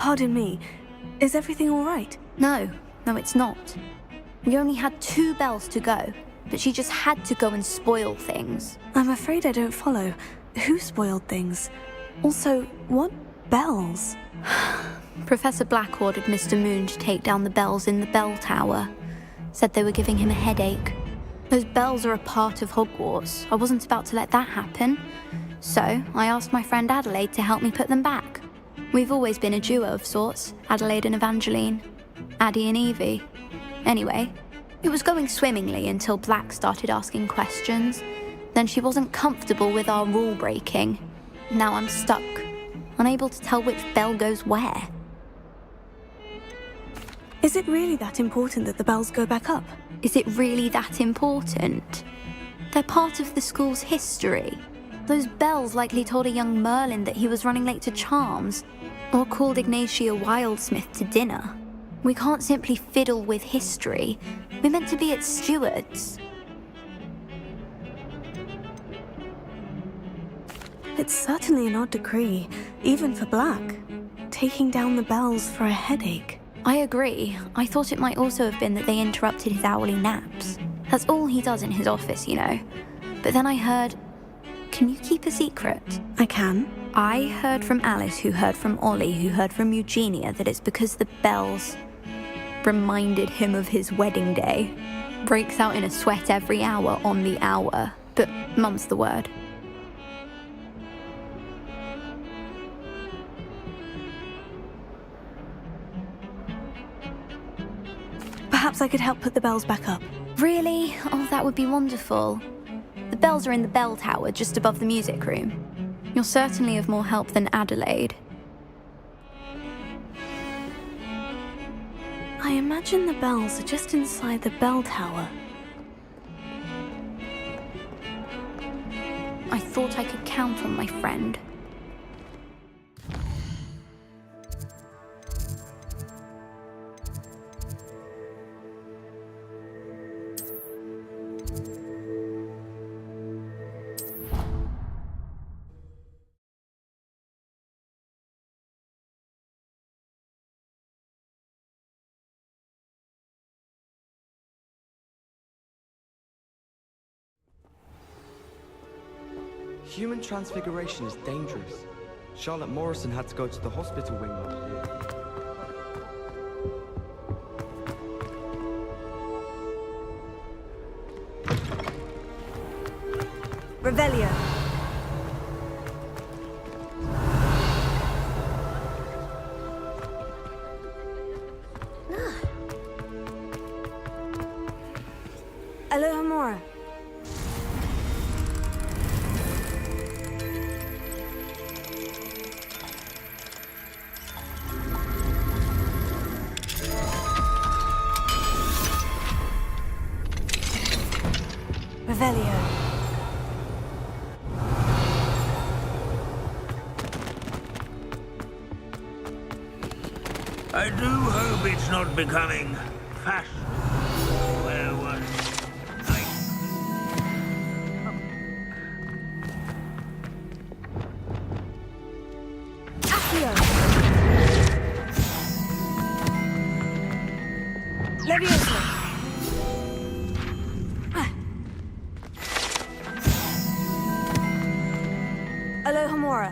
Pardon me. Is everything all right? No, it's not. We only had 2 bells to go, but she just had to go and spoil things. I'm afraid I don't follow. Who spoiled things? Also, what bells? Professor Black ordered Mr. Moon to take down the bells in the bell tower. Said they were giving him a headache. Those bells are a part of Hogwarts. I wasn't about to let that happen. So I asked my friend Adelaide to help me put them back. We've always been a duo of sorts, Adelaide and Evangeline. Addie and Evie. Anyway, it was going swimmingly until Black started asking questions. Then she wasn't comfortable with our rule breaking. Now I'm stuck, unable to tell which bell goes where. Is it really that important that the bells go back up? Is it really that important? They're part of the school's history. Those bells likely told a young Merlin that he was running late to Charms, or called Ignatia Wildsmith to dinner. We can't simply fiddle with history. We're meant to be its stewards. It's certainly an odd decree, even for Black. Taking down the bells for a headache. I agree. I thought it might also have been that they interrupted his hourly naps. That's all he does in his office, you know. But then I heard... Can you keep a secret? I can. I heard from Alice, who heard from Ollie, who heard from Eugenia, that it's because the bells reminded him of his wedding day. Breaks out in a sweat every hour on the hour. But mum's the word. Perhaps I could help put the bells back up. Really? Oh, that would be wonderful. The bells are in the bell tower just above the music room. You're certainly of more help than Adelaide. I imagine the bells are just inside the bell tower. I thought I could count on my friend. Human transfiguration is dangerous. Charlotte Morrison had to go to the hospital wing last year. Revelio. Alohomora. Revelio. I do hope it's not becoming fashionable where one Accio. Leviosa. Alohomora.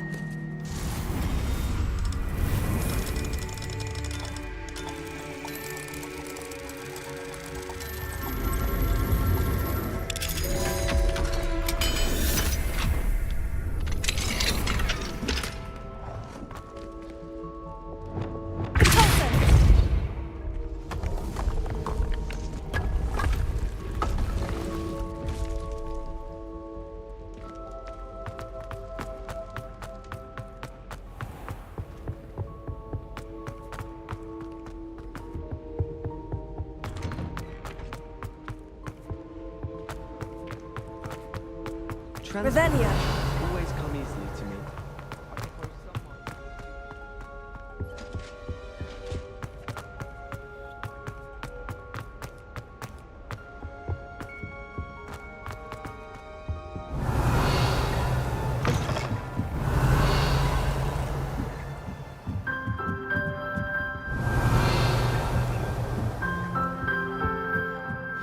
Revelio. Always come easily to me.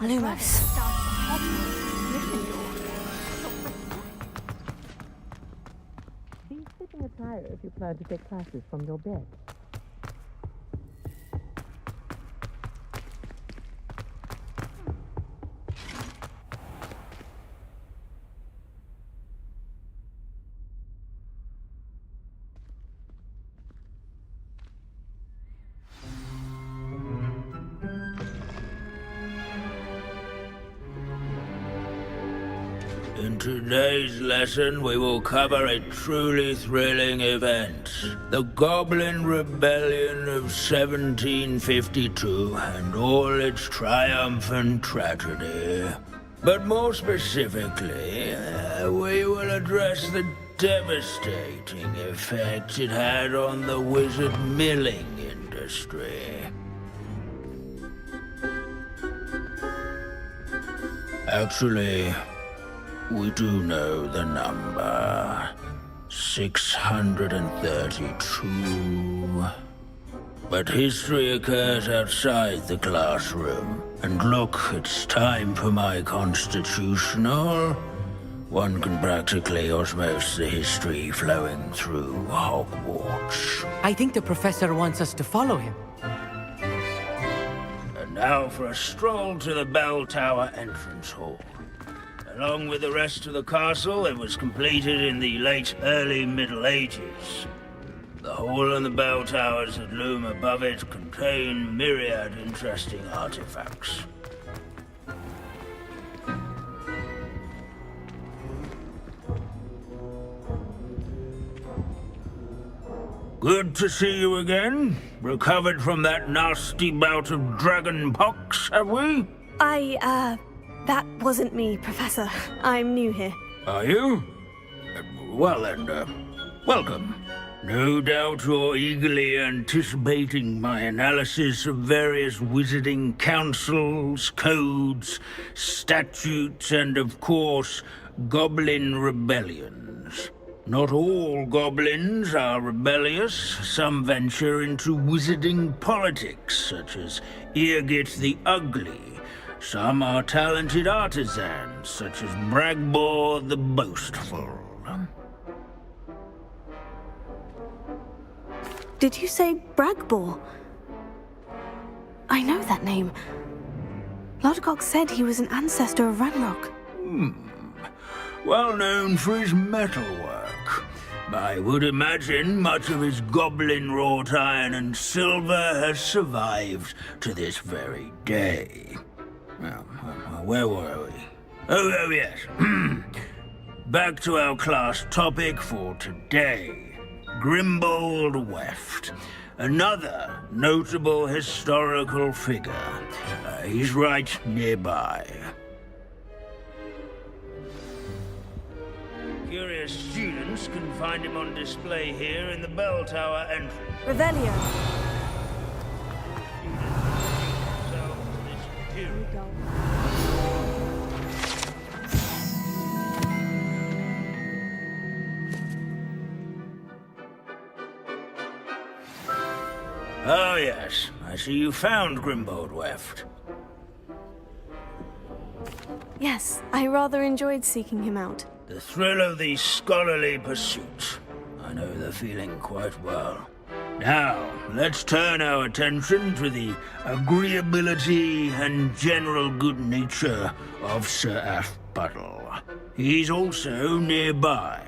Lumos. Be sitting attire if you plan to take classes from your bed. In today's lesson, we will cover a truly thrilling event. The Goblin Rebellion of 1752 and all its triumph and tragedy. But more specifically, we will address the devastating effect it had on the wizard milling industry. Actually, we do know the number. 632. But history occurs outside the classroom. And look, it's time for my constitutional. One can practically osmose the history flowing through Hogwarts. I think the professor wants us to follow him. And now for a stroll to the bell tower entrance hall. Along with the rest of the castle, it was completed in the early Middle Ages. The hall and the bell towers that loom above it contain myriad interesting artifacts. Good to see you again. Recovered from that nasty bout of dragon pox, have we? That wasn't me, Professor. I'm new here. Are you? Well then, welcome. No doubt you're eagerly anticipating my analysis of various wizarding councils, codes, statutes, and of course, goblin rebellions. Not all goblins are rebellious. Some venture into wizarding politics, such as Eargit the Ugly. Some are talented artisans, such as Bragbor the Boastful. Did you say Bragbor? I know that name. Lodgok said he was an ancestor of Ranrock. Well known for his metalwork. I would imagine much of his goblin wrought iron and silver has survived to this very day. Where were we? Oh yes. Back to our class topic for today. Grimbold Weft. Another notable historical figure. He's right nearby. Curious students can find him on display here in the bell tower entrance. Revelio. Oh yes, I see you found Grimbold Weft. Yes, I rather enjoyed seeking him out. The thrill of the scholarly pursuit. I know the feeling quite well. Now, let's turn our attention to the agreeability and general good nature of Sir Aphpuddle. He's also nearby.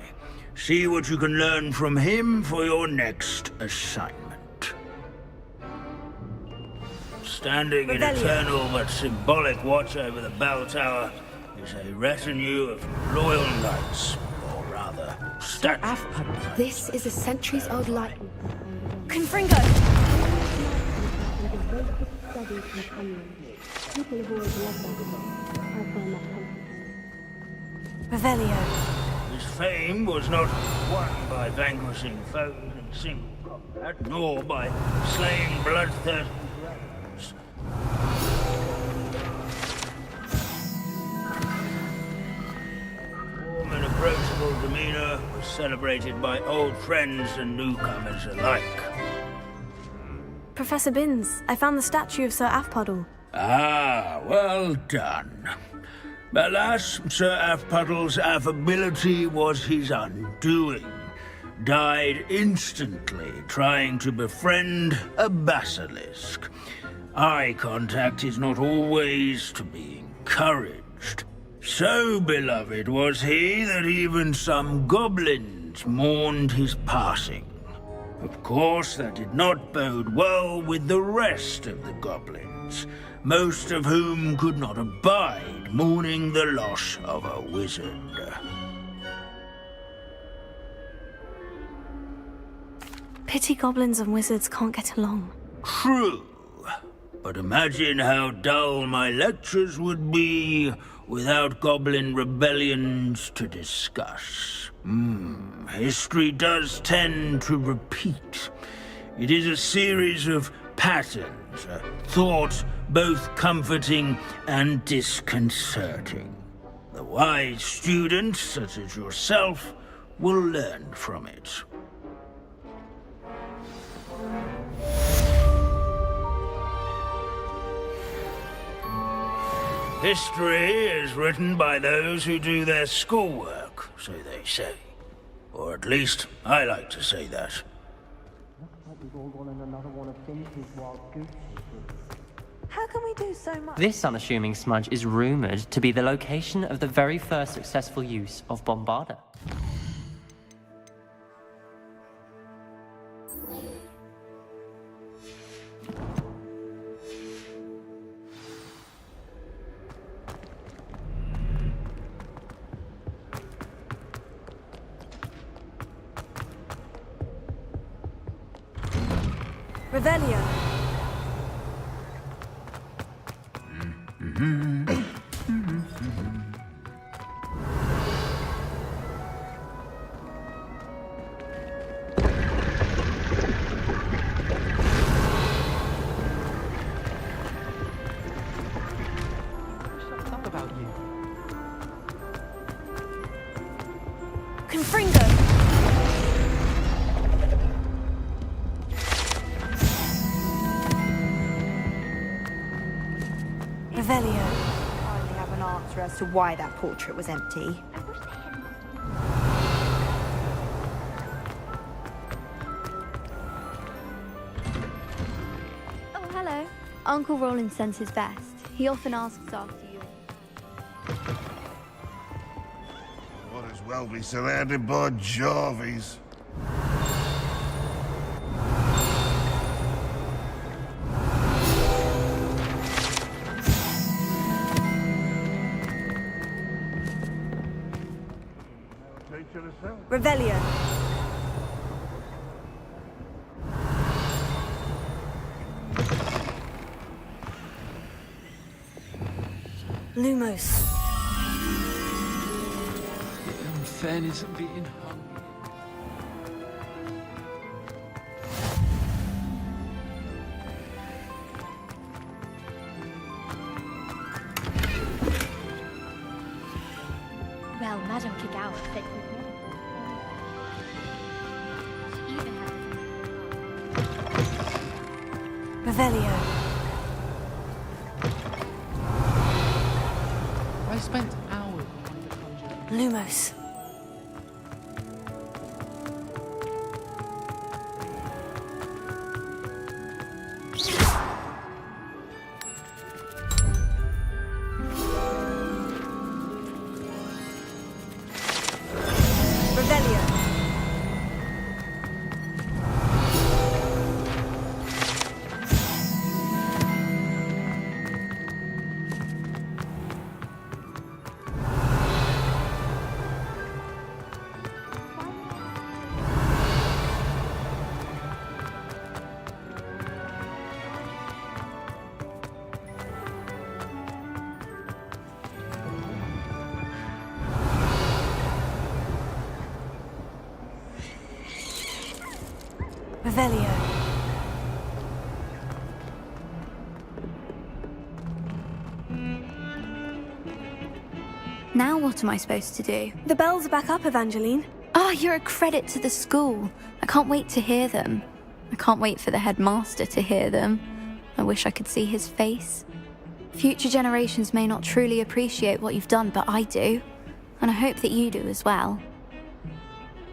See what you can learn from him for your next assignment. Standing in eternal but symbolic watch over the bell tower is a retinue of loyal knights, or rather, statues. This is a centuries-old light. Confringo! Revelio. His fame was not won by vanquishing foes in single combat, nor by slaying bloodthirsty dragons. Warm and approachable demeanor was celebrated by old friends and newcomers alike. Professor Binns, I found the statue of Sir Aphpuddle. Ah, well done. Alas, Sir Afpuddle's affability was his undoing. Died instantly trying to befriend a basilisk. Eye contact is not always to be encouraged. So beloved was he that even some goblins mourned his passing. Of course, that did not bode well with the rest of the goblins, most of whom could not abide mourning the loss of a wizard. Pity goblins and wizards can't get along. True, but imagine how dull my lectures would be without goblin rebellions to discuss. History does tend to repeat. It is a series of patterns, a thought both comforting and disconcerting. The wise students, such as yourself, will learn from it. History is written by those who do their schoolwork, so they say. Or at least, I like to say that. How can we do so much? This unassuming smudge is rumored to be the location of the very first successful use of Bombarda. Revelio. Talk about you. Confringo. Revelio. Hardly have an answer as to why that portrait was empty. Oh, hello. Uncle Roland sends his best. He often asks after you. Might as well be surrounded by Jarvies. Revelio. Lumos. The unfairness of being hungry. Well, Madame Kagawa said we She even had Revelio. I spent hours behind the conjurer. Lumos. Revelio. Revelio. Now what am I supposed to do? The bells are back up, Evangeline. Oh, you're a credit to the school. I can't wait to hear them. I can't wait for the headmaster to hear them. I wish I could see his face. Future generations may not truly appreciate what you've done, but I do. And I hope that you do as well.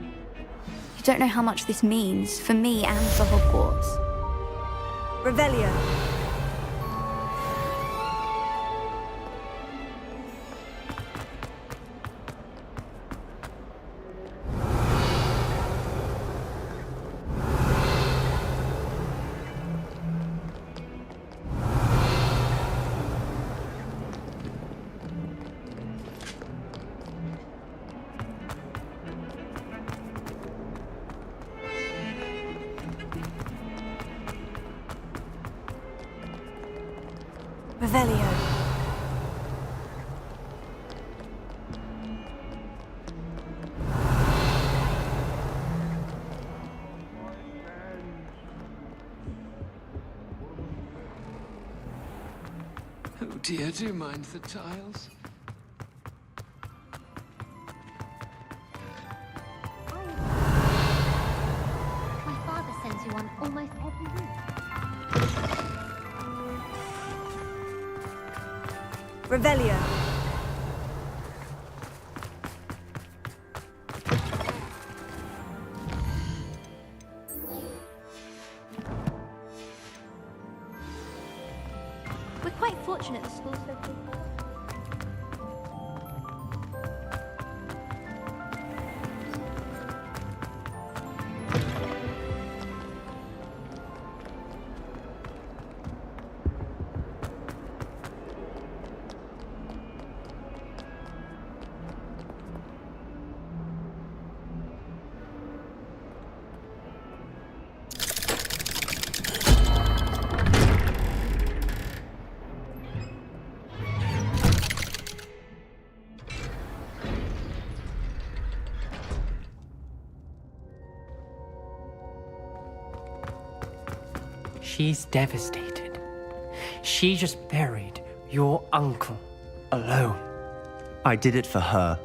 You don't know how much this means for me and for Hogwarts. Revelio. Revelio. Oh dear, do you mind the tiles? My father sends you one almost every week. Revelio. We're quite fortunate the school's located. She's devastated. She just buried your uncle alone. I did it for her.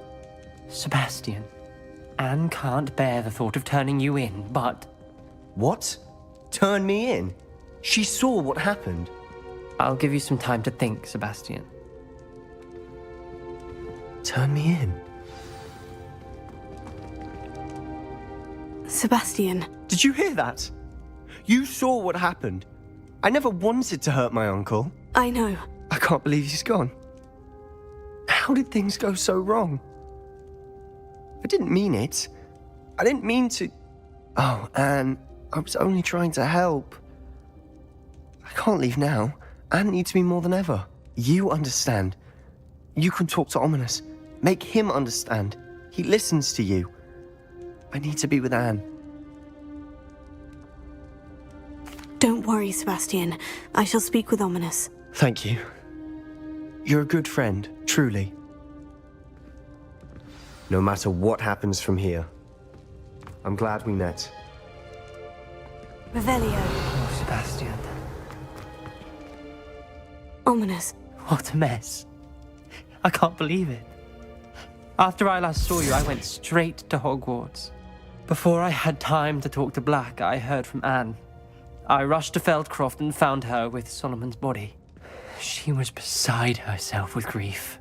Sebastian, Anne can't bear the thought of turning you in, but... What? Turn me in? She saw what happened. I'll give you some time to think, Sebastian. Turn me in? Sebastian. Did you hear that? You saw what happened. I never wanted to hurt my uncle. I know. I can't believe he's gone. How did things go so wrong? I didn't mean it. I didn't mean to... Oh, Anne, I was only trying to help. I can't leave now. Anne needs me more than ever. You understand. You can talk to Ominous. Make him understand. He listens to you. I need to be with Anne. Don't worry, Sebastian. I shall speak with Ominous. Thank you. You're a good friend, truly. No matter what happens from here, I'm glad we met. Revelio. Oh, Sebastian. Ominous. What a mess. I can't believe it. After I last saw you, I went straight to Hogwarts. Before I had time to talk to Black, I heard from Anne. I rushed to Feldcroft and found her with Solomon's body. She was beside herself with grief.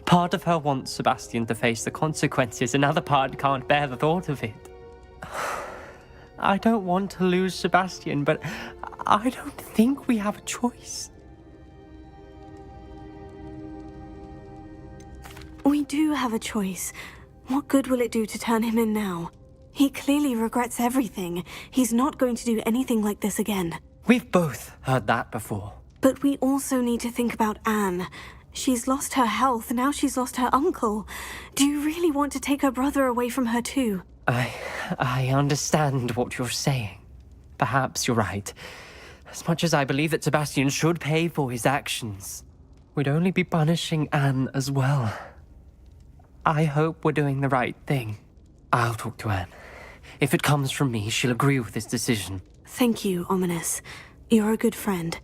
Part of her wants Sebastian to face the consequences, another part can't bear the thought of it. I don't want to lose Sebastian, but I don't think we have a choice. We do have a choice. What good will it do to turn him in now? He clearly regrets everything. He's not going to do anything like this again. We've both heard that before. But we also need to think about Anne. She's lost her health, now she's lost her uncle. Do you really want to take her brother away from her too? I understand what you're saying. Perhaps you're right. As much as I believe that Sebastian should pay for his actions, we'd only be punishing Anne as well. I hope we're doing the right thing. I'll talk to Anne. If it comes from me, she'll agree with this decision. Thank you, Ominous. You're a good friend.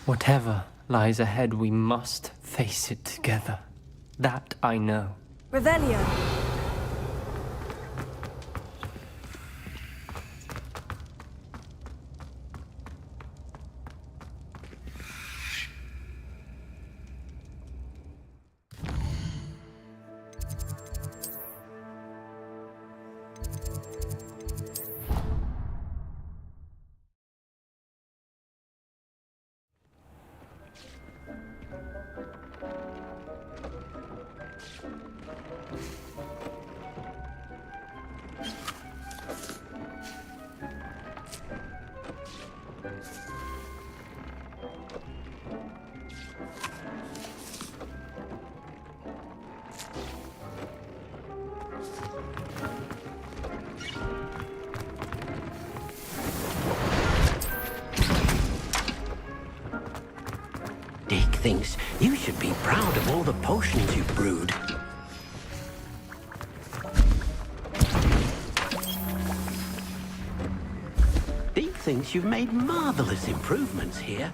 Whatever lies ahead, we must face it together. That I know. Revelio. Dick thinks you should be proud of all the potions you've brewed. Dick thinks you've made marvelous improvements here.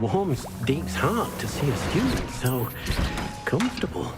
Warms Dick's heart to see a student so comfortable.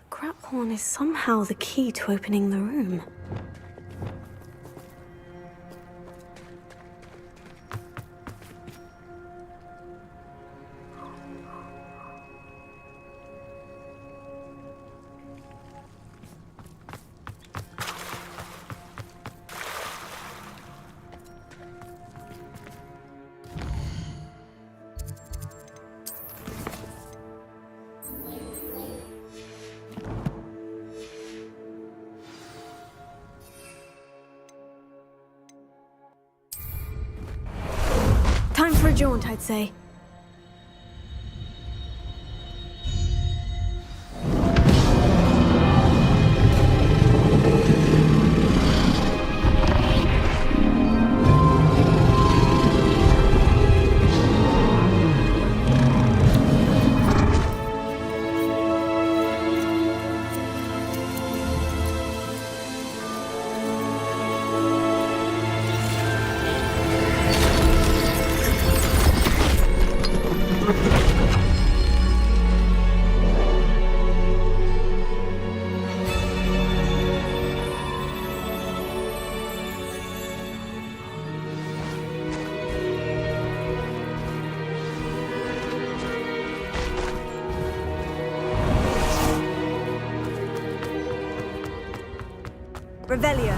Crap horn is somehow the key to opening the room. Time for a jaunt, I'd say. Revelio.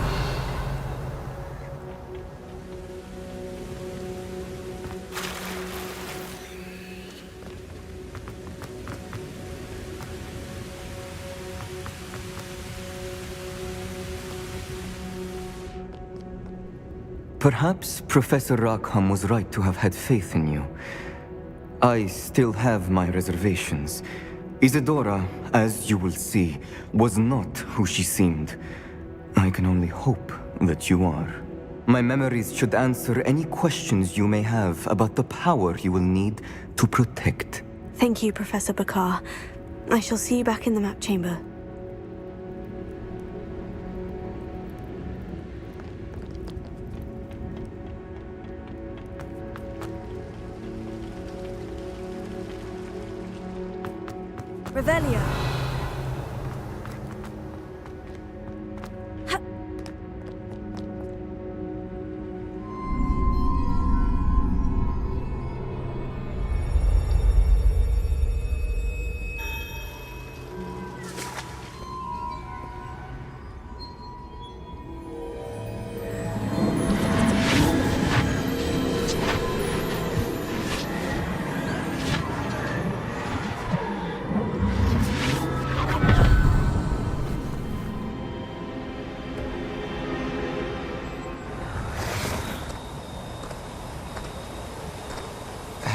Perhaps Professor Rackham was right to have had faith in you. I still have my reservations. Isadora, as you will see, was not who she seemed. I can only hope that you are. My memories should answer any questions you may have about the power you will need to protect. Thank you, Professor Bakar. I shall see you back in the map chamber. Revelio.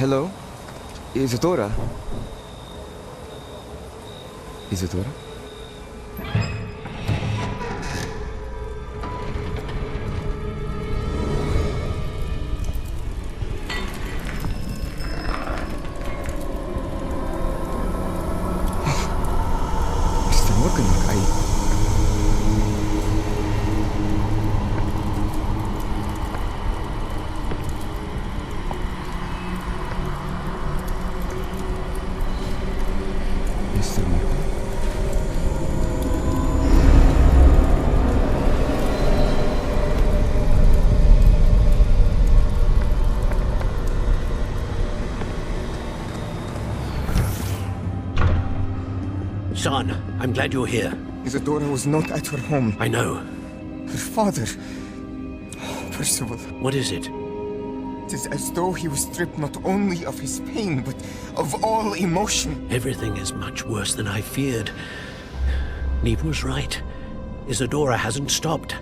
Hello? Isadora? Isadora? Mr. Morgan, Mr. Morgan? Son, I'm glad you're here. Isadora was not at her home. I know. Her father... Percival. What is it? It is as though he was stripped not only of his pain, but of all emotion. Everything is much worse than I feared. Neve was right. Isadora hasn't stopped.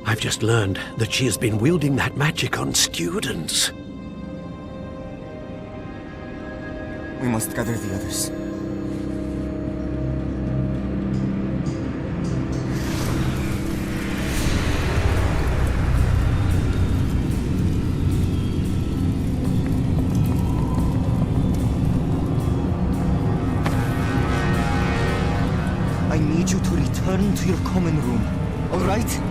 I've just learned that she has been wielding that magic on students. We must gather the others. I need you to return to your common room, all right?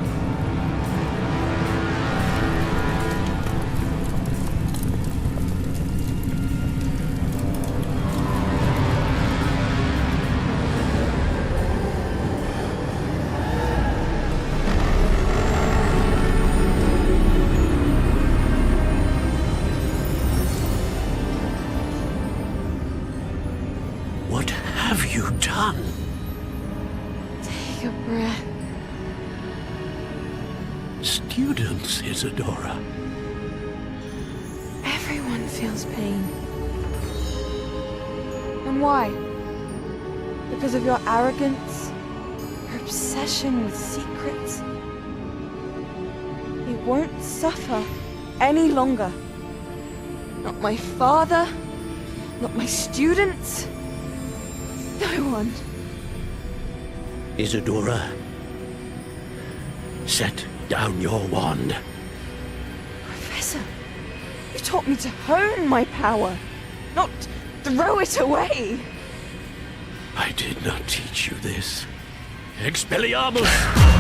What have you done? Take a breath. Students, Isadora. Everyone feels pain. And why? Because of your arrogance? Your obsession with secrets? He won't suffer any longer. Not my father, not my students, no one. Isadora, set down your wand. Professor, you taught me to hone my power, not throw it away. I did not teach you this. Expelliarmus!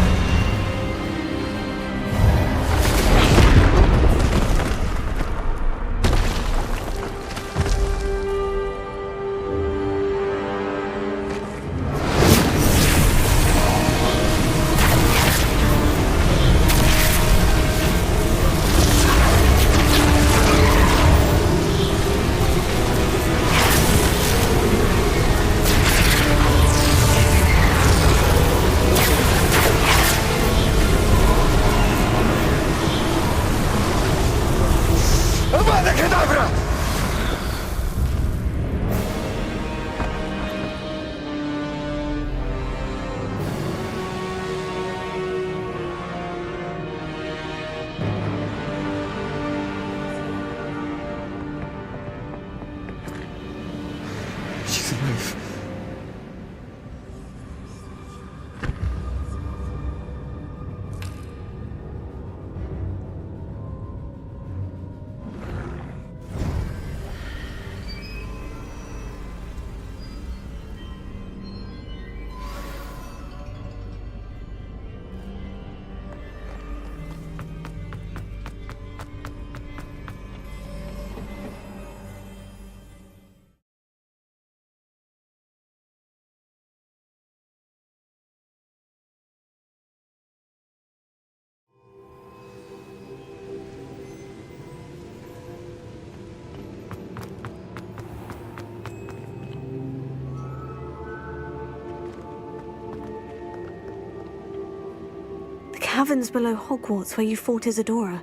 caverns below Hogwarts where you fought Isadora.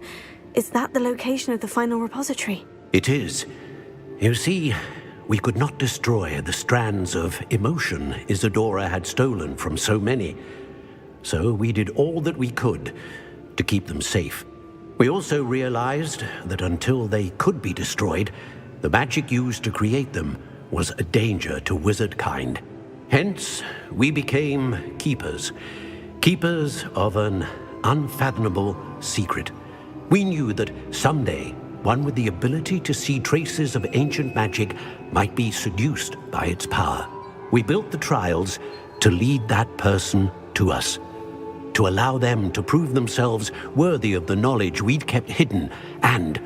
Is that the location of the final repository? It is. You see, we could not destroy the strands of emotion Isadora had stolen from so many. So we did all that we could to keep them safe. We also realized that until they could be destroyed, the magic used to create them was a danger to wizard kind. Hence, we became keepers. Keepers of an unfathomable secret. We knew that someday, one with the ability to see traces of ancient magic might be seduced by its power. We built the trials to lead that person to us, to allow them to prove themselves worthy of the knowledge we'd kept hidden and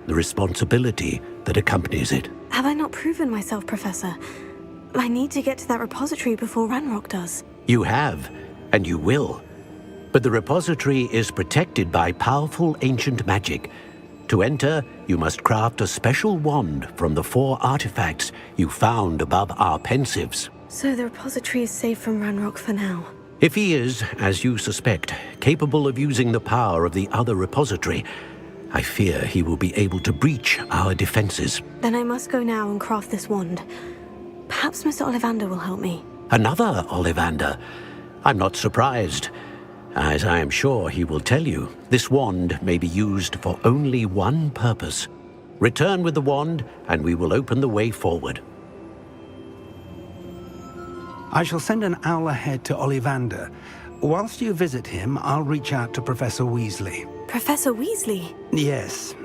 the responsibility that accompanies it. Have I not proven myself, Professor? I need to get to that repository before Ranrock does. You have, and you will. But the repository is protected by powerful ancient magic. To enter, you must craft a special wand from the 4 artifacts you found above our pensives. So the repository is safe from Ranrock for now. If he is, as you suspect, capable of using the power of the other repository, I fear he will be able to breach our defenses. Then I must go now and craft this wand. Perhaps Mr. Ollivander will help me. Another Ollivander? I'm not surprised. As I am sure he will tell you, this wand may be used for only one purpose. Return with the wand, and we will open the way forward. I shall send an owl ahead to Ollivander. Whilst you visit him, I'll reach out to Professor Weasley. Professor Weasley? Yes.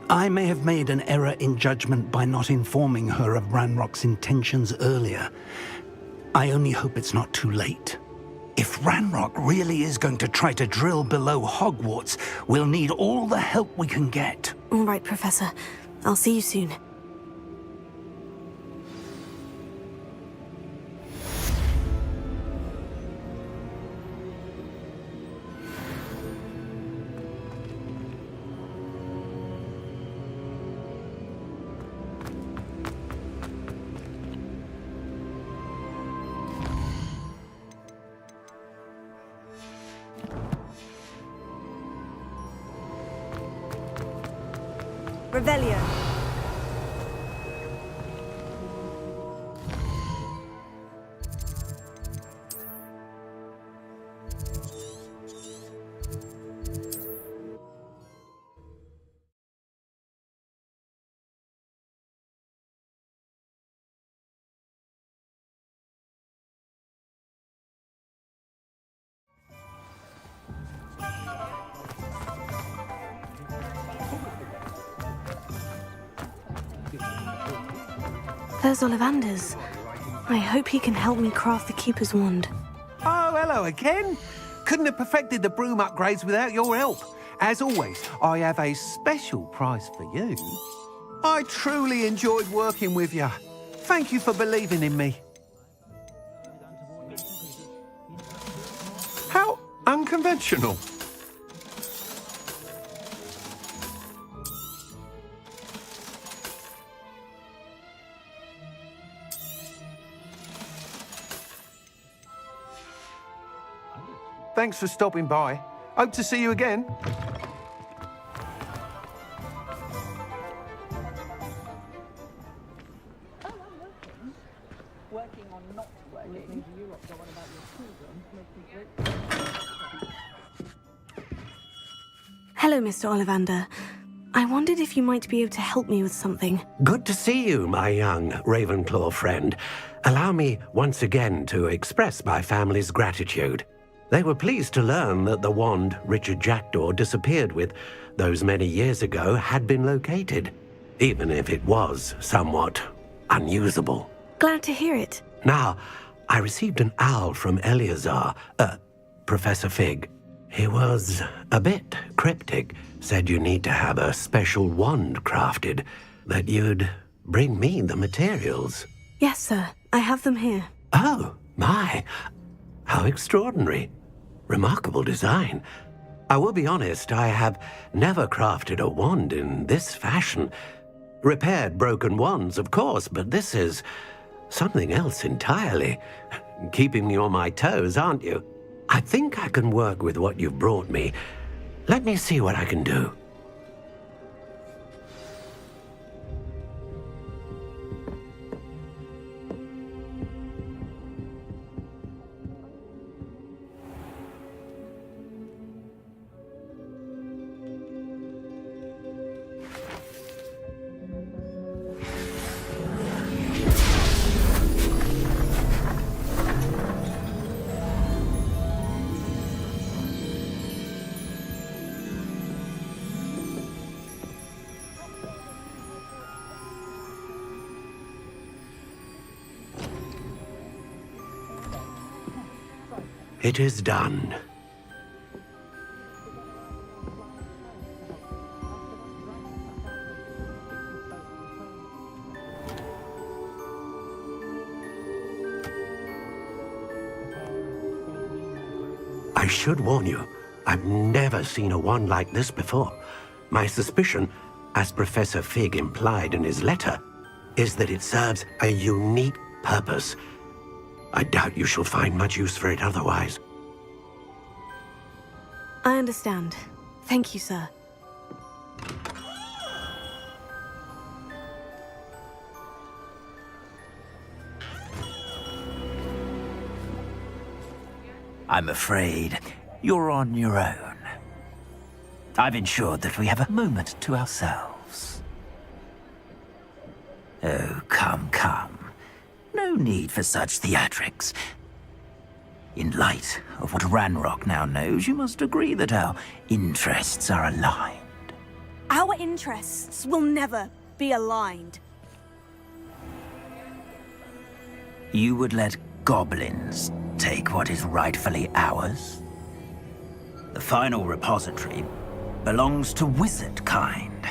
I may have made an error in judgment by not informing her of Ranrock's intentions earlier. I only hope it's not too late. If Ranrock really is going to try to drill below Hogwarts, we'll need all the help we can get. All right, Professor. I'll see you soon. Revelio. There's Ollivander's. I hope he can help me craft the Keeper's Wand. Oh, hello again. Couldn't have perfected the broom upgrades without your help. As always, I have a special prize for you. I truly enjoyed working with you. Thank you for believing in me. How unconventional. Thanks for stopping by. Hope to see you again. Working on not working. Europe go on about your children. Hello, Mr. Ollivander. I wondered if you might be able to help me with something. Good to see you, my young Ravenclaw friend. Allow me once again to express my family's gratitude. They were pleased to learn that the wand Richard Jackdaw disappeared with those many years ago had been located, even if it was somewhat unusable. Glad to hear it. Now, I received an owl from Eleazar, Professor Fig. He was a bit cryptic, said you need to have a special wand crafted, that you'd bring me the materials. Yes, sir. I have them here. Oh, my. How extraordinary. Remarkable design. I will be honest, I have never crafted a wand in this fashion. Repaired broken wands, of course, but this is something else entirely. Keeping me on my toes, aren't you? I think I can work with what you've brought me. Let me see what I can do. It is done. I should warn you, I've never seen a wand like this before. My suspicion, as Professor Fig implied in his letter, is that it serves a unique purpose. I doubt you shall find much use for it otherwise. I understand. Thank you, sir. I'm afraid you're on your own. I've ensured that we have a moment to ourselves. Oh, come, come. No need for such theatrics. In light of what Ranrock now knows, you must agree that our interests are aligned. Our interests will never be aligned. You would let goblins take what is rightfully ours? The final repository belongs to wizard kind.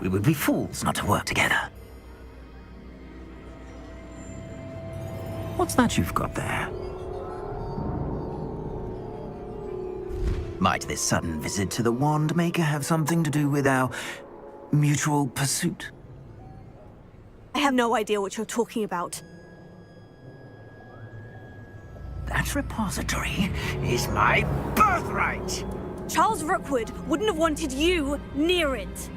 We would be fools not to work together. What's that you've got there? Might this sudden visit to the Wand Maker have something to do with our mutual pursuit? I have no idea what you're talking about. That repository is my birthright! Charles Rookwood wouldn't have wanted you near it.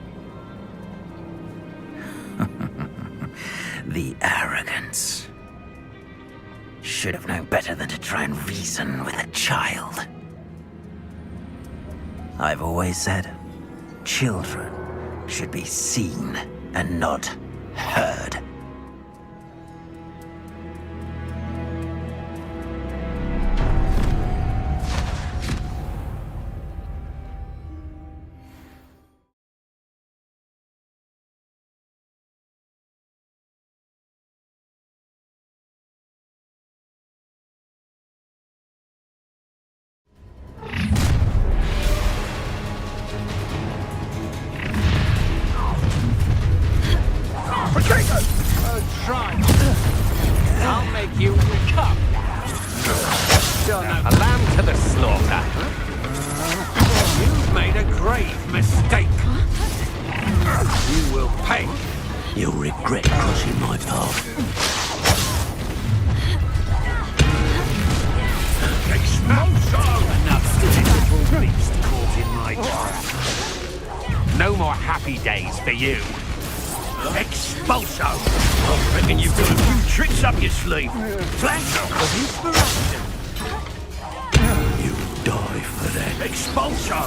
The arrogance. Should have known better than to try and reason with a child. I've always said, children should be seen and not heard. I'll make you come. A lamb to the slaughter. You've made a grave mistake. You will pay. You'll regret crossing my path. Another pitiful beast caught in my trap. No more happy days for you. Expulso! I reckon you've got a few tricks up your sleeve. Flash of inspiration. You'll die for that. Expulso!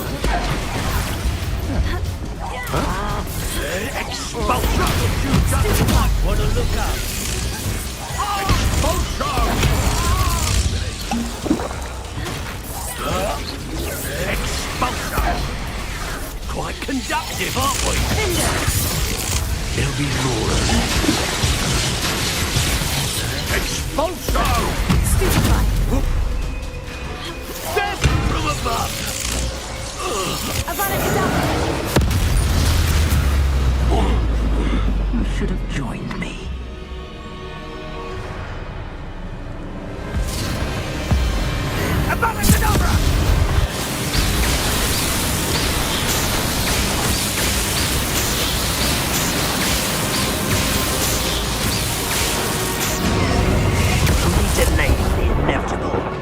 Expulso! You just might want to look up. Expulso! Expulso! Quite conductive, aren't we? There'll be more of that. Expulso! Death from above! You should have joined me. Delay the inevitable.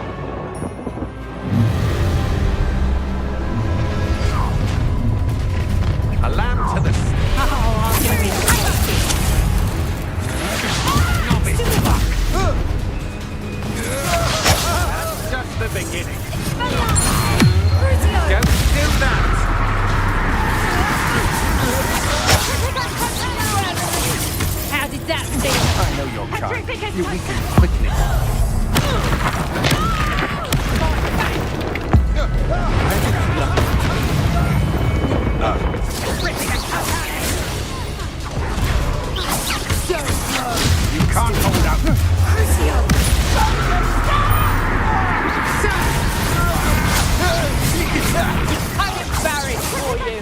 time. You weaken quickly. You can't hold up. I'm embarrassed for you.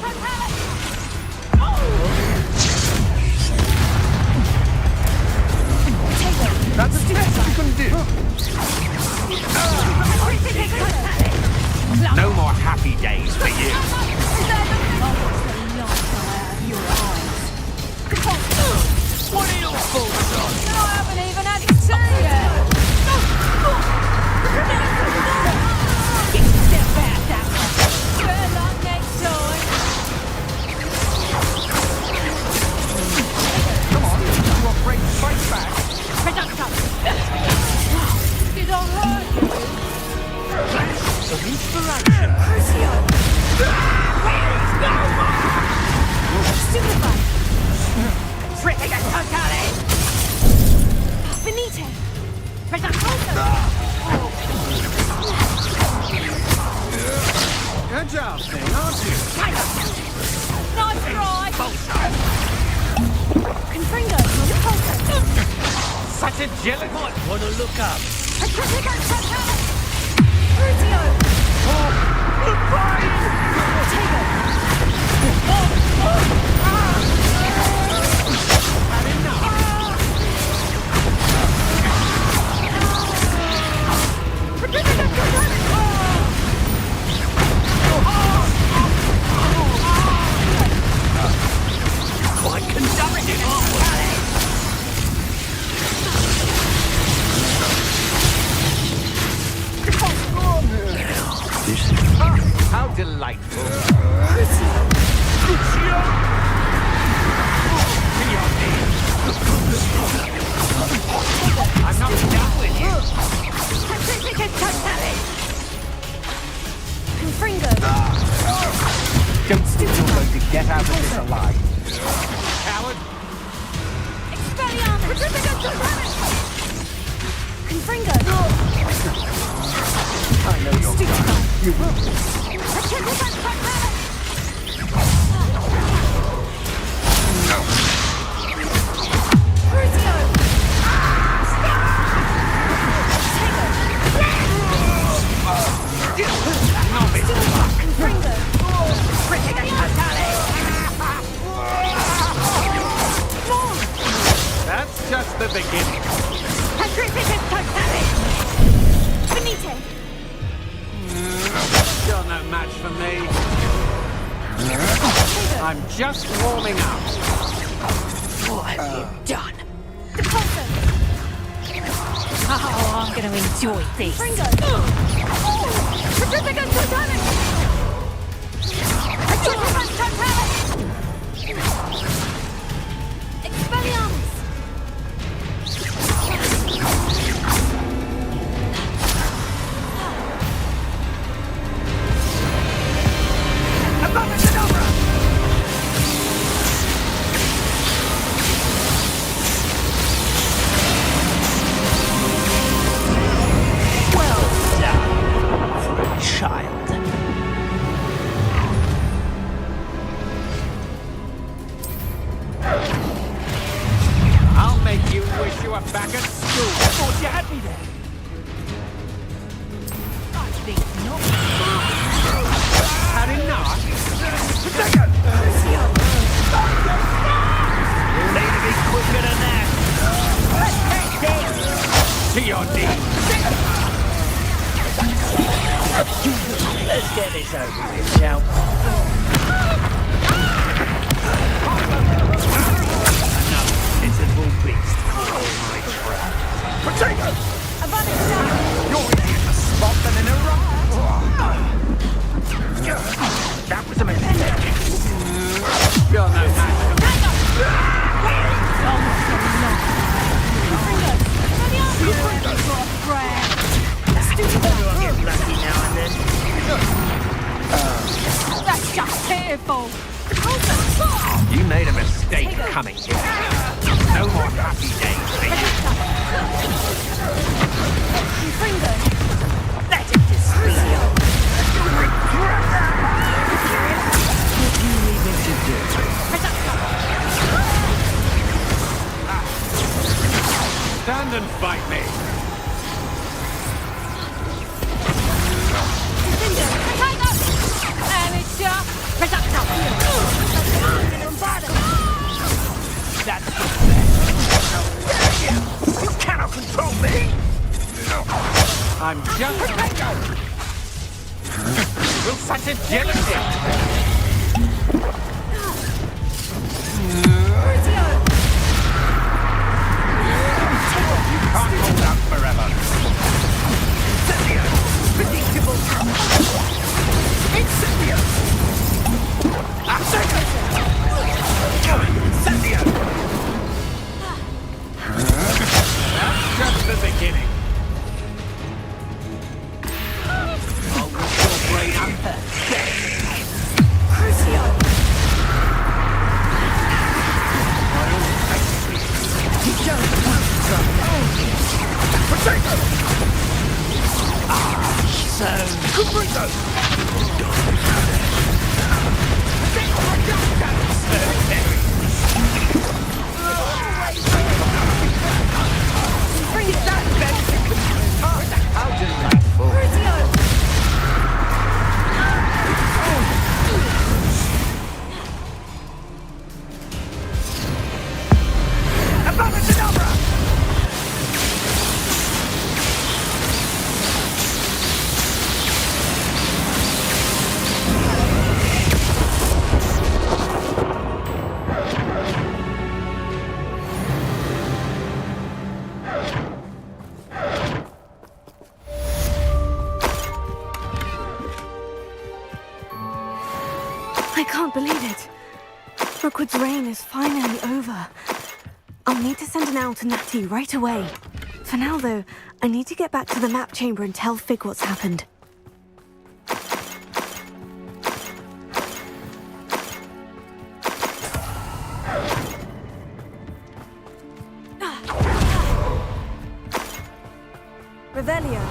That's the best you can do. No more happy days for you. What are your thoughts on? I haven't even had it to yet. Step back, that one. Good luck next time. Come on, you will break straight back. Did I hurt you? Flash of inspiration. Benito! Good job, thing, aren't you? Nice try! Confringo, Such agility! Might want to look up. Quite conducted, aren't we? How delightful. I'm not done with you. Confringo! Don't think you're going to get out of this alive. Coward! Confringo! I know you're right. You will. That's just the beginning. Benito! You're no match for me. I'm just warming up. What have you done? Oh, I'm going to enjoy this. Expelliarmus! Child. I'll make you wish you were back at school. Thought you had me there. I think not. Had enough? You'll need to be quicker than that. To your knees. Let's get this over with, shall we? Another pitiful beast. Oh, my friend. Potato! You're easier to spot than in a riot. That was a mistake. You're no match for me. I get lucky now and then. That's just fearful. You made a mistake coming here. No more happy days for you. stand and fight me! That's the best. You cannot control me! I'm just... Will such a jealousy! You can't hold out forever! Incendio! Predictable! Incendio! Incendio! That's just the beginning. I'll rip your brain up to death. Crucio! Potato! So... Cubrito! Bring it down, Ben! How delightful! Abracadabra! I can't believe it. Rookwood's reign is finally over. I'll need to send an owl to Natty right away. For now, though, I need to get back to the map chamber and tell Fig what's happened. Revelio.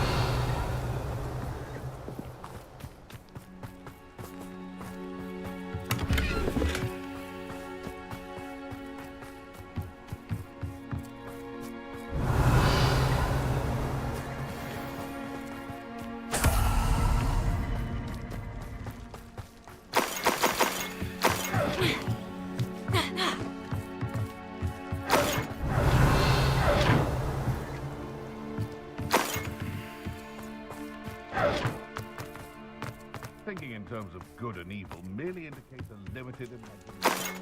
Thinking in terms of good and evil merely indicates a limited imagination.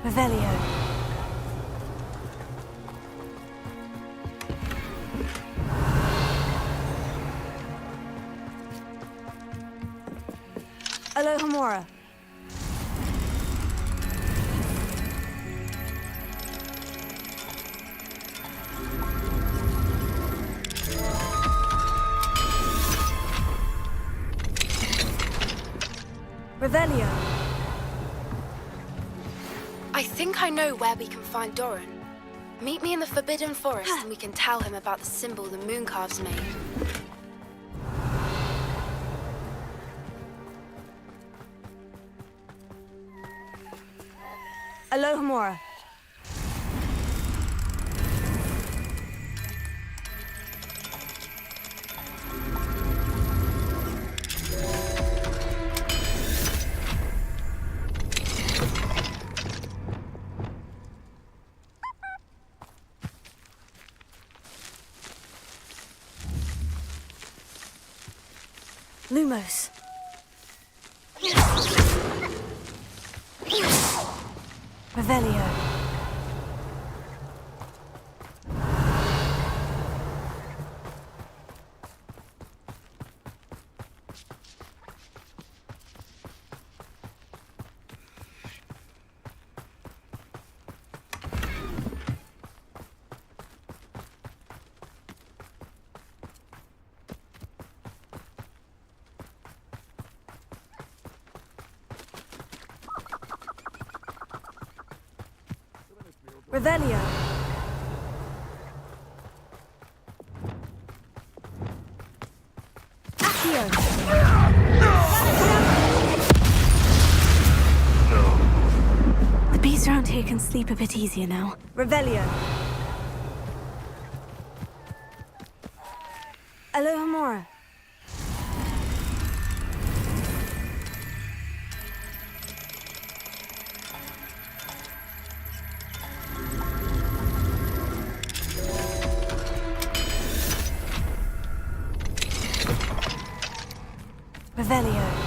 Revelio. Alohomora. Revelio. I think I know where we can find Doran. Meet me in the Forbidden Forest and we can tell him about the symbol the Mooncalves made. Alohomora. Lumos. Revelio. Revelio. Accio. The beast least around here can sleep a bit easier now. Revelio. Alohomora. Revelio.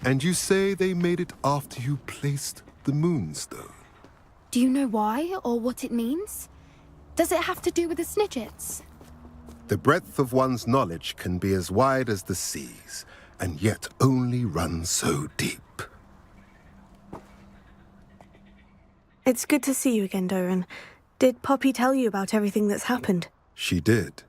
And you say they made it after you placed the moonstone? Do you know why or what it means? Does it have to do with the Snidgets? The breadth of one's knowledge can be as wide as the seas, and yet only run so deep. It's good to see you again, Doran. Did Poppy tell you about everything that's happened? She did,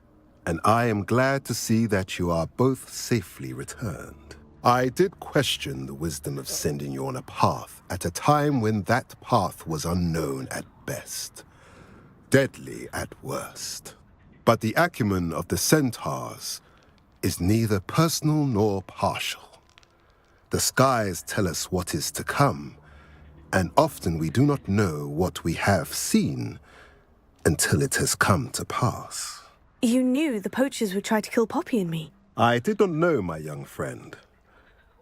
and I am glad to see that you are both safely returned. I did question the wisdom of sending you on a path at a time when that path was unknown at best, deadly at worst. But the acumen of the centaurs is neither personal nor partial. The skies tell us what is to come, and often we do not know what we have seen until it has come to pass. You knew the poachers would try to kill Poppy and me. I did not know, my young friend,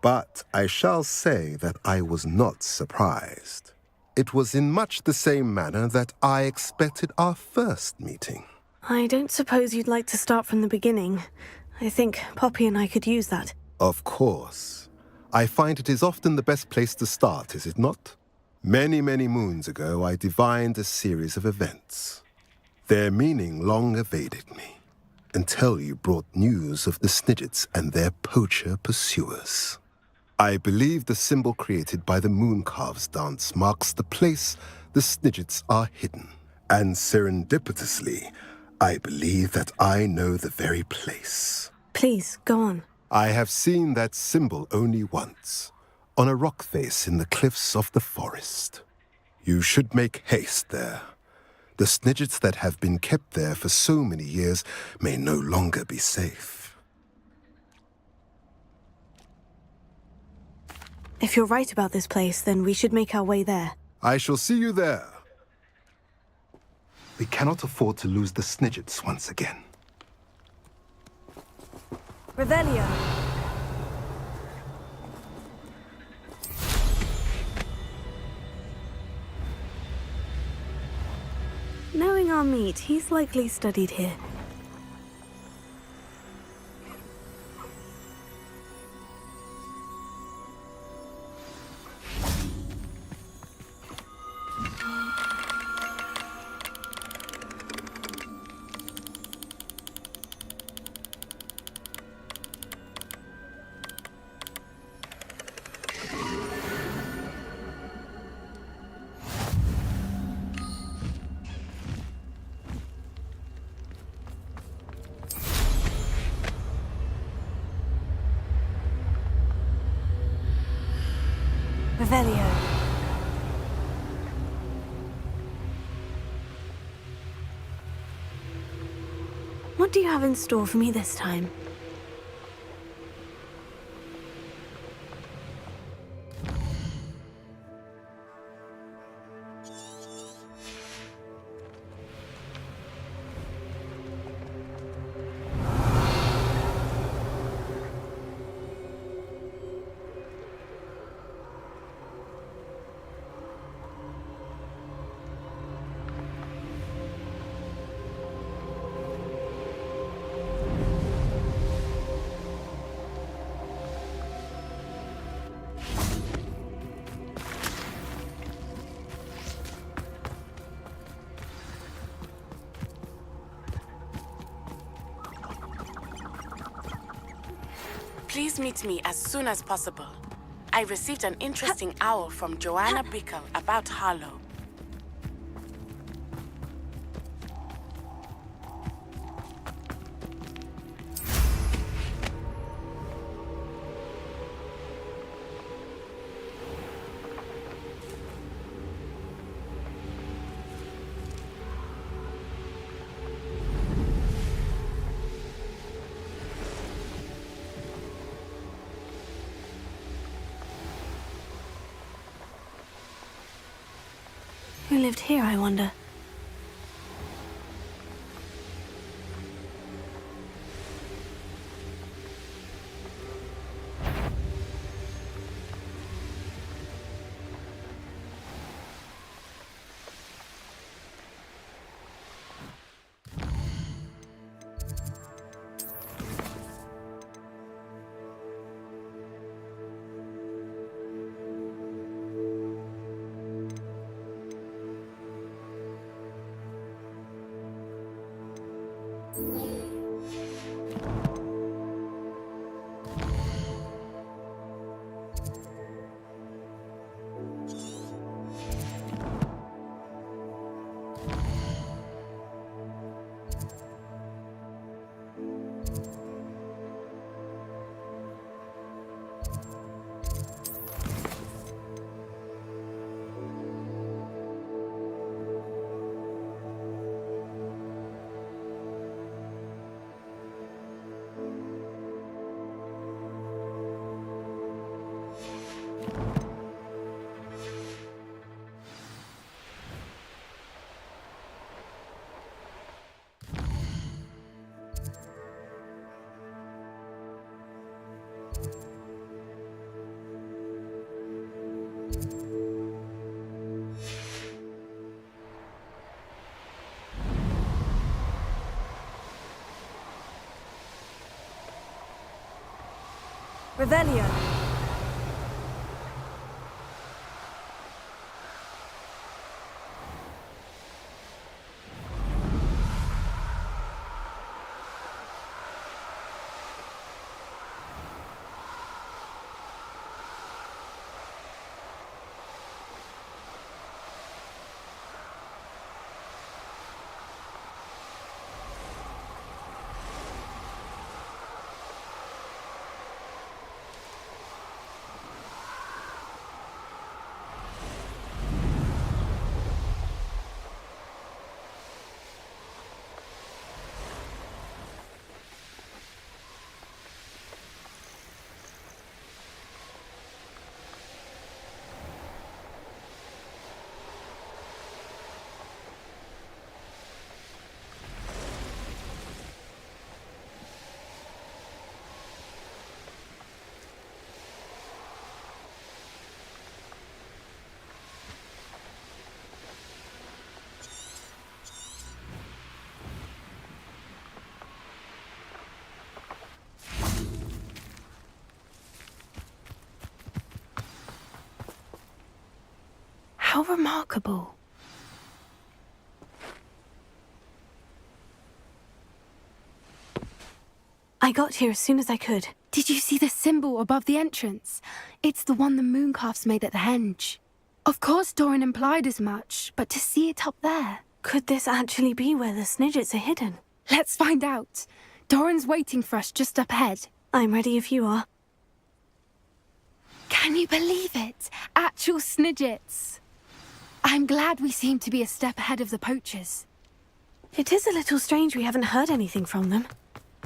but I shall say that I was not surprised. It was in much the same manner that I expected our first meeting. I don't suppose you'd like to start from the beginning. I think Poppy and I could use that. Of course. I find it is often the best place to start, is it not? Many, many moons ago, I divined a series of events. Their meaning long evaded me, until you brought news of the Snidgets and their poacher pursuers. I believe the symbol created by the Mooncalves dance marks the place the Snidgets are hidden. And serendipitously, I believe that I know the very place. Please, go on. I have seen that symbol only once, on a rock face in the cliffs of the forest. You should make haste there. The Snidgets that have been kept there for so many years may no longer be safe. If you're right about this place, then we should make our way there. I shall see you there. We cannot afford to lose the Snidgets once again. Revelio. Knowing our meat, he's likely studied here. Revelio. What do you have in store for me this time? Please meet me as soon as possible. I received an interesting owl from Joanna Bickle about Harlow. Who lived here, I wonder? Revelio. How remarkable. I got here as soon as I could. Did you see the symbol above the entrance? It's the one the mooncalves made at the henge. Of course Doran implied as much, but to see it up there... Could this actually be where the Snidgets are hidden? Let's find out. Doran's waiting for us just up ahead. I'm ready if you are. Can you believe it? Actual snidgets. I'm glad we seem to be a step ahead of the poachers. It is a little strange we haven't heard anything from them.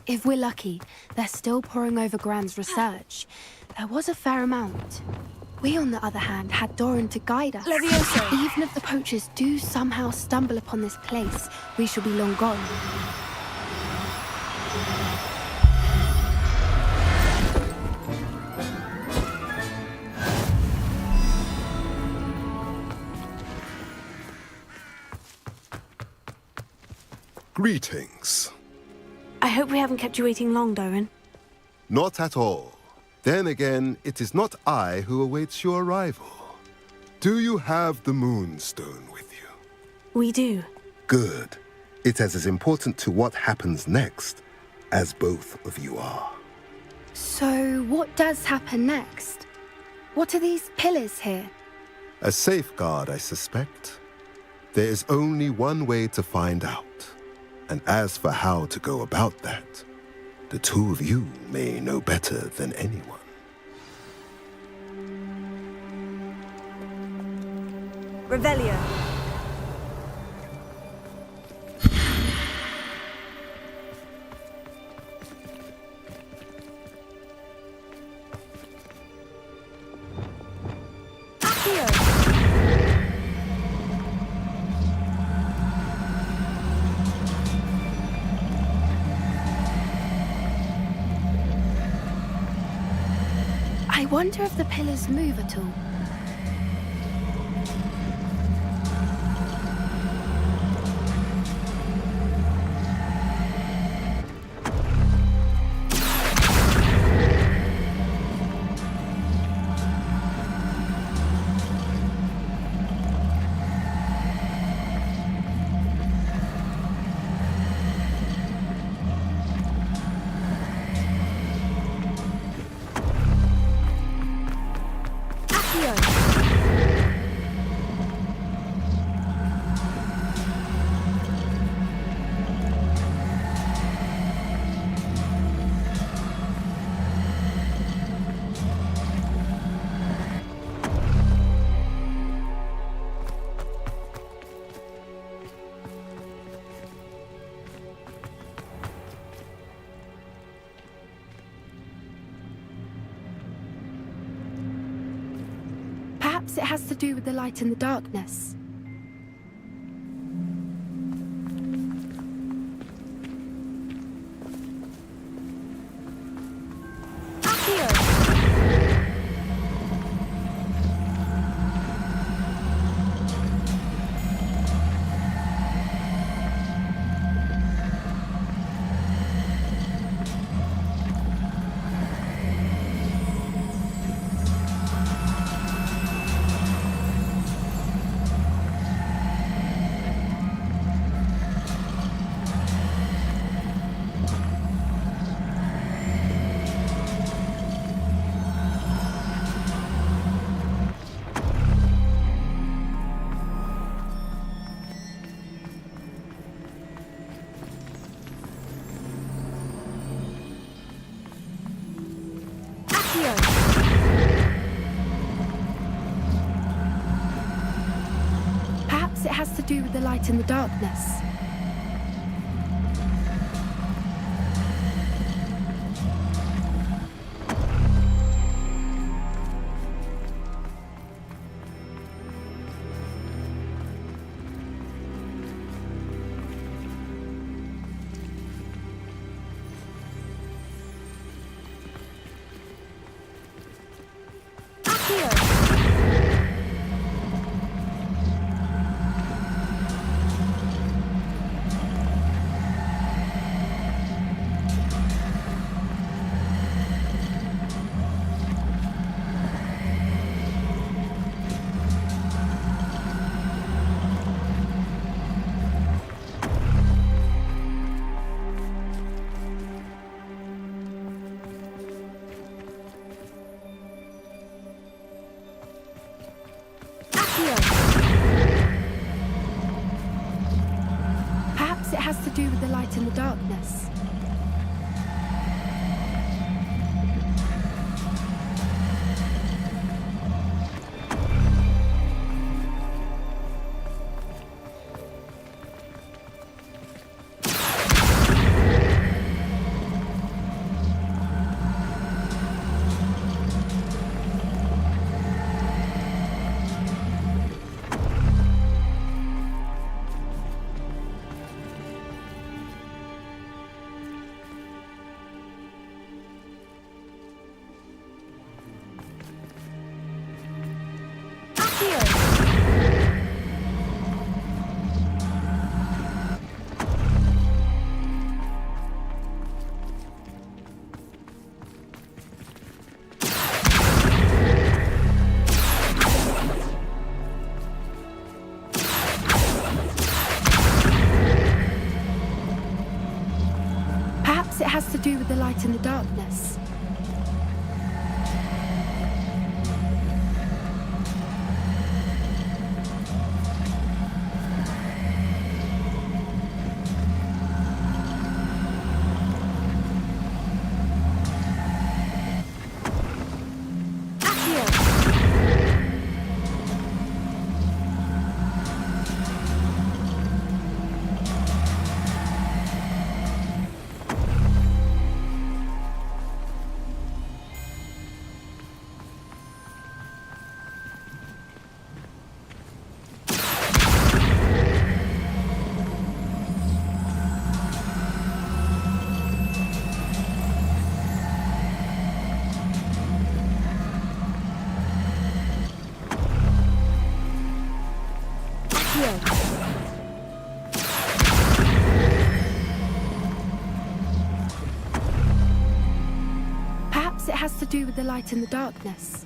If we're lucky, they're still poring over Gran's research. There was a fair amount. We, on the other hand, had Doran to guide us. Levioso! Even if the poachers do somehow stumble upon this place, we shall be long gone. Greetings. I hope we haven't kept you waiting long, Doran. Not at all. Then again, it is not I who awaits your arrival. Do you have the Moonstone with you? We do. Good. It is as important to what happens next as both of you are. So, what does happen next? What are these pillars here? A safeguard, I suspect. There is only one way to find out. And as for how to go about that, the two of you may know better than anyone. Revelio. I wonder if the pillars move at all. Perhaps it has to do with the light and the darkness. Perhaps it has to do with the light and the darkness. Perhaps it has to do with the light and the darkness. Perhaps it has to do with the light and the darkness.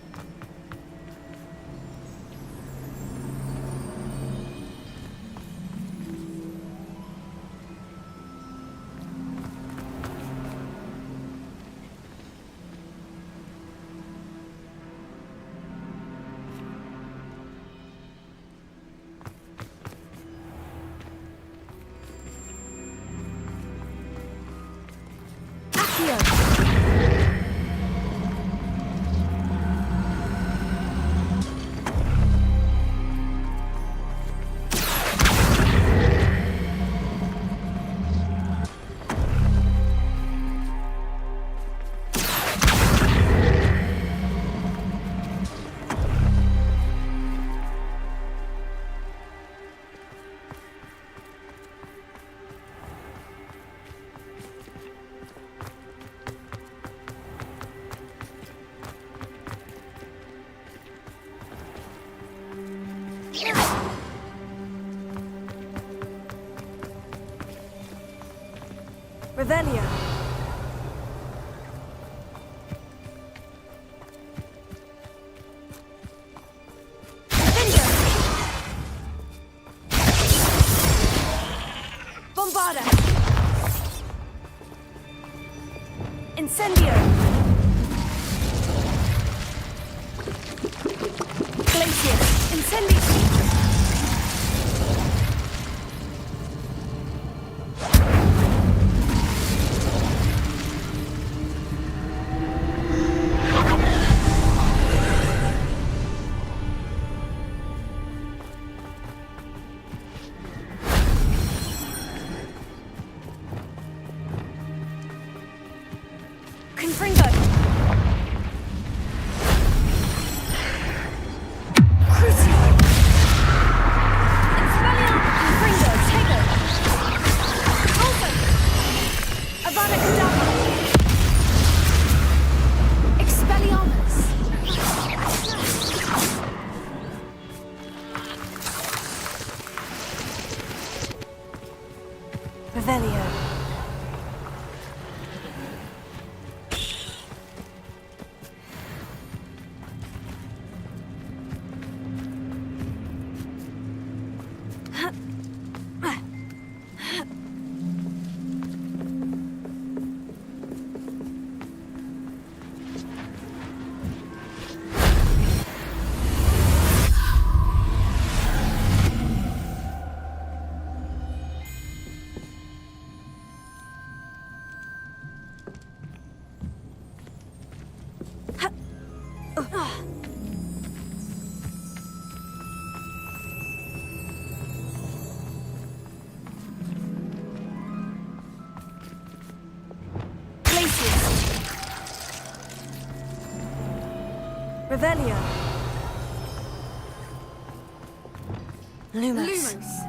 Revelio. Bombarda. Incendio. Glacius. Incendio. Confringo! Crucio! Expelliarmus! Confringo! Tego! Open! Avada Kedavra! Expelliarmus! Revelio. Revelio. Lumos.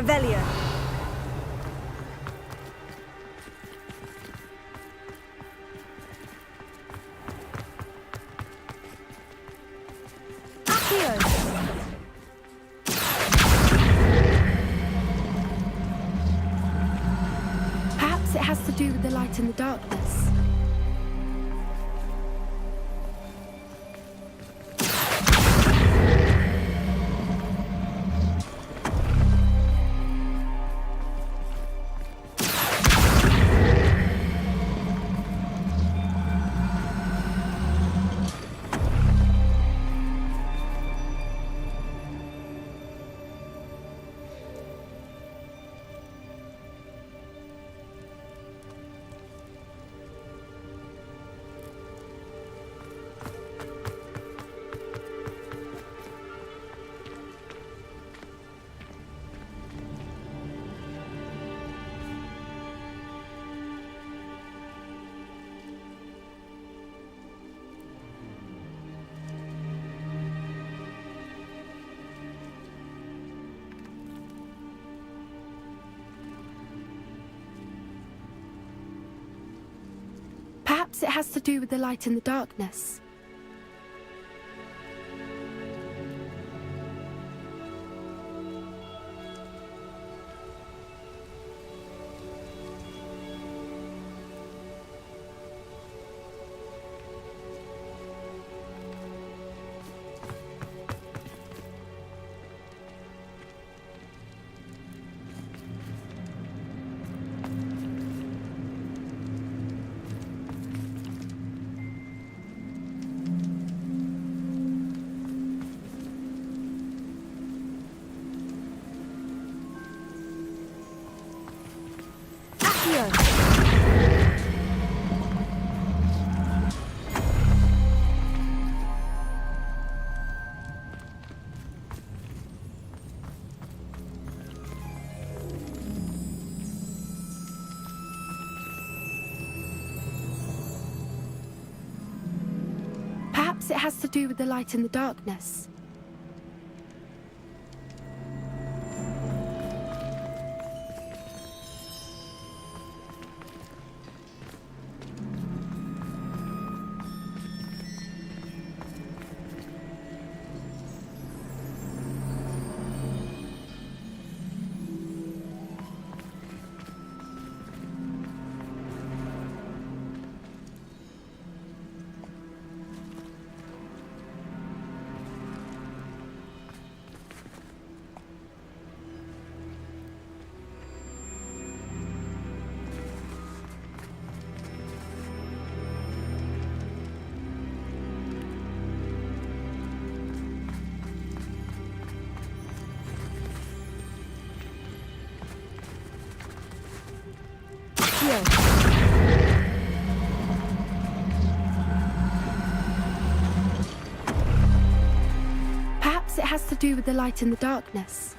Revelio. Perhaps it has to do with the light and the darkness. Perhaps it has to do with the light and the darkness. Perhaps it has to do with the light and the darkness. Perhaps it has to do with the light and the darkness.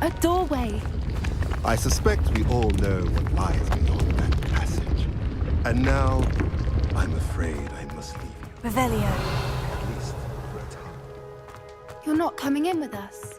A doorway. I suspect we all know what lies beyond that passage. And now, I'm afraid I must leave you. Revelio. At least for a time. You're not coming in with us.